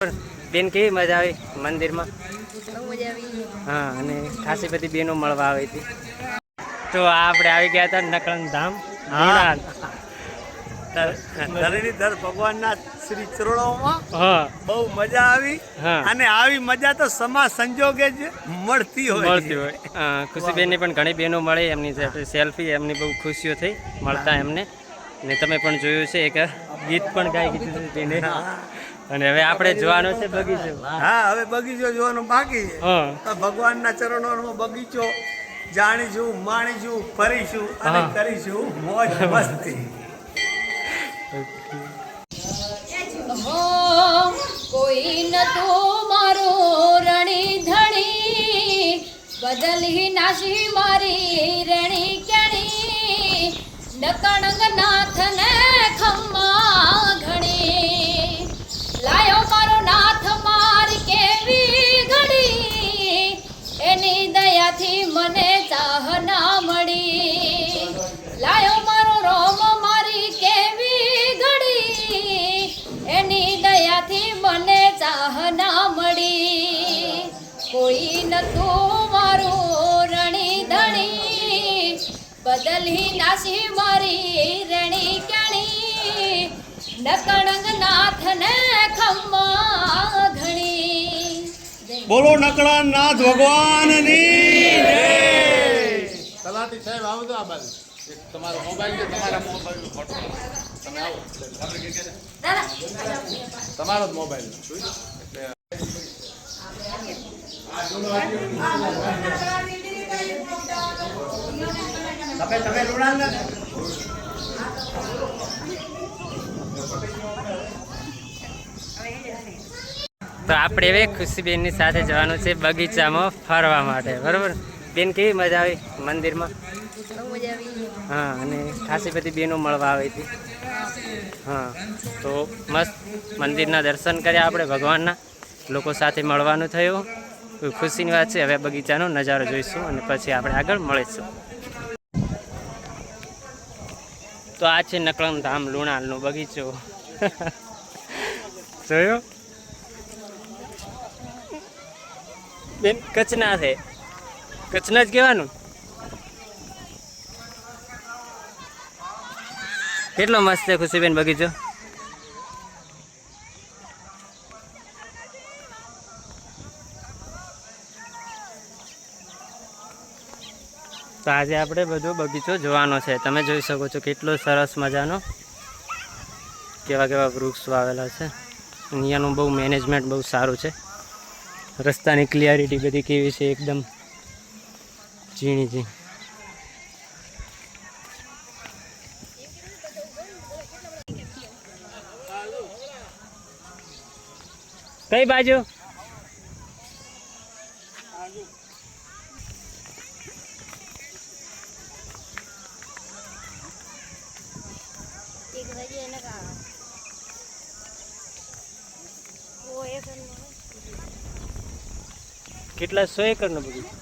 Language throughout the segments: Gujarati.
બેન કેવી મજા આવી મંદિરમાં? બહુ મજા આવી. હા, અને ખાસી બધી બેનો મળવા આવી હતી. તો આપણે આવી ગયા હતા નકળંગ ધામ લુણાલ. ધરણીધર ભગવાનના શ્રી ચરણોમાં હા, બહુ મજા આવી. હા, અને આવી મજા તો સમા સંજોગે જ મળતી હોય. ખુશીબેનની પણ ઘણી બહેનો મળી, એમની સાથે સેલ્ફી, એમની બહુ ખુશીઓ થઈ મળતા એમને. ને તમે પણ જોયું છે, એક ગીત પણ ગાઈ કીધું તેને. અને હવે આપણે જોવાનો છે બગીચો. હા, હવે બગીચો જોવાનું બાકી છે. ભગવાનના ચરણોનો બગીચો જાણીશું, માણીશું, ફરીશું અને કરીશું મોજ મસ્તી. કોઈ નતું મારો રણી ધણી, બદલી નાશી મારી રણી કેણી, નકળંગ નાથ ને ખમ્મા ઘણી, લાયો મારો નાથ મારી કેવી ઘડી, એની દયાથી મને ચાહ ના મળી, લાયો મારો રોમ મારી કેવી ઘડી, એની દયાથી મને ચાહ ના મળી, કોઈ નતું મારું રણી ધણી, બદલી નાસી મારી રણી કેણી, નકળંગ નાથ ને ખમ્મા ઘણી. બોલો નકળા નાથ ભગવાનની જય. તલાટી સાહેબ આવજો આ બાજુ. તમારો મોબાઈલ છે, તમારા મોબાઈલ ફોટો તમે આવો. તમારો જ મોબાઈલ તમે લુણાલ તો આપણે હવે ખુશીબેનની સાથે જવાનું છે બગીચામાં ફરવા માટે, બરોબર? બેન કેવી મજા આવી મંદિરમાં? બહુ મજા આવી. હા, અને ખાસી બધી બહેનો મળવા આવી હતી. હા, તો મસ્ત મંદિરના દર્શન કર્યા આપણે ભગવાનના, લોકો સાથે મળવાનું થયું. ખુશીની વાત છે. હવે બગીચાનો નજારો જોઈશું અને પછી આપણે આગળ મળીશું. તો આ છે નકળંગ ધામ લુણાલનો બગીચો. જોયો બેન? કચ્છના છે, કચ્છના જ કહેવાનું. કેટલો મસ્ત છે ખુશીબેન બગીચો. તો આજે આપણે બધો બગીચો જોવાનો છે. તમે જોઈ શકો છો કેટલો સરસ મજાનો, કેવા કેવા વૃક્ષ વાવેલા છે. અહીંયાનું બહુ મેનેજમેન્ટ બહુ સારું છે. રસ્તાની ક્લિયરિટી બધી કેવી છે, એકદમ ઝીણી ઝીણી. કઈ બાજુ? કેટલા 100 એકરનો બગીચો?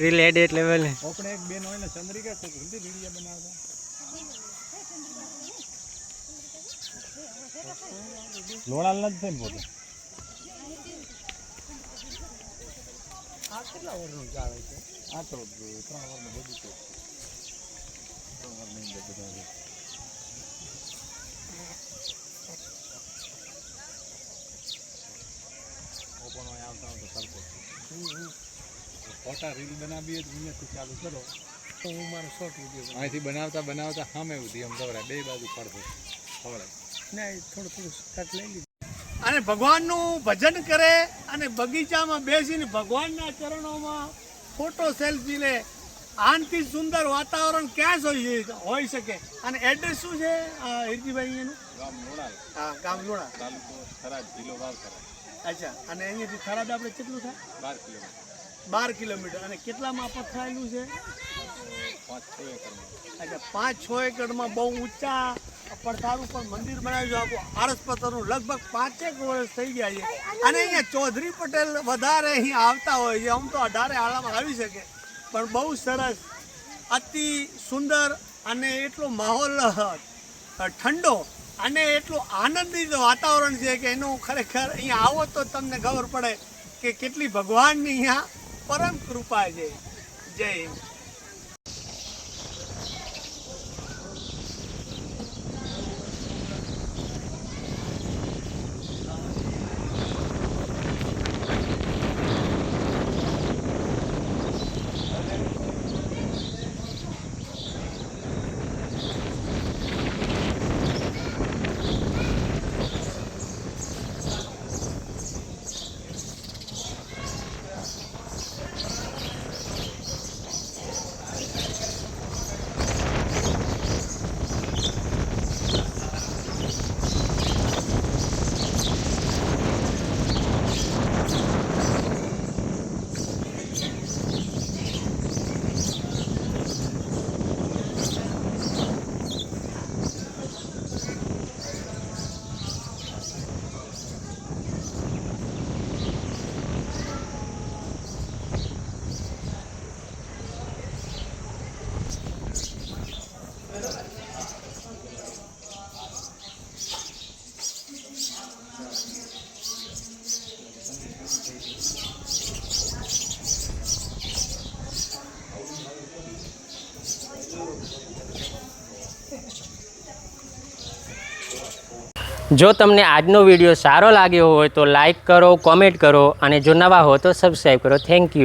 રિલેડ એટલે બોલે આપણે એક બેન હોય ને ચંદ્રિકા તો હિન્દી વિડીયો બનાવતા. લોણાલ નથી થઈને પોતે આ કેટલા વર્ષનું ચાલે છે? આ તો 3 વર્ષનું બધું છે. 3 વર્ષની અંદર બધા ઓપન હોય આવતા હોય તો સરખો ફોટા રીલ બનાવીએ તો અહીંયાથી ચાલુ કરો. તો હું મારો શોર્ટ વિડીયો અહીંથી બનાવતા સામે ઉધી એમ દોરાય, બે બાજુ પડતો ખવડાય ને થોડું સ્ટાર્ટ લઈ લીધું. અને ભગવાનનું ભજન કરે અને બગીચામાં બેસીને ભગવાનના ચરણોમાં ફોટો સેલ્ફી લે. આનથી સુંદર વાતાવરણ ક્યાં હોઈ શકે? અને એડ્રેસ શું છે હિરજીભાઈ એનું? ગામ લોણાલ. હા, ગામ લોણાલ, તાલુકો થરાદ, જિલ્લો વાવથરા. અચ્છા. અને અહીંયાથી થરાદ આપણે કેટલું થાય? 12 કિલોમીટર. 12 કિલોમીટર. અને કેટલામાં પથરાયેલું છે? 5-6 એકરમાં. અચ્છા, 5-6 એકરમાં બહુ ઊંચા પડસાર ઉપર મંદિર બનાવ્યું છે આખું આરસપત્રનું, લગભગ 5 વર્ષ થઈ ગયા છે. અને અહીંયા ચૌધરી પટેલ વધારે અહીં આવતા હોય છે. આમ તો 18 આળામાં આવી શકે, પણ બહુ સરસ, અતિ સુંદર અને એટલો માહોલ ઠંડો અને એટલું આનંદિત વાતાવરણ છે કે એનું ખરેખર અહીંયા આવો તો તમને ખબર પડે કે કેટલી ભગવાનની અહીંયા પરમ કૃપા છે. જય હિન્દ. જો તમને આજનો વિડીયો સારો લાગ્યો હોય તો લાઈક કરો, કોમેન્ટ કરો અને જો નવા હો તો સબસ્ક્રાઈબ કરો. Thank you.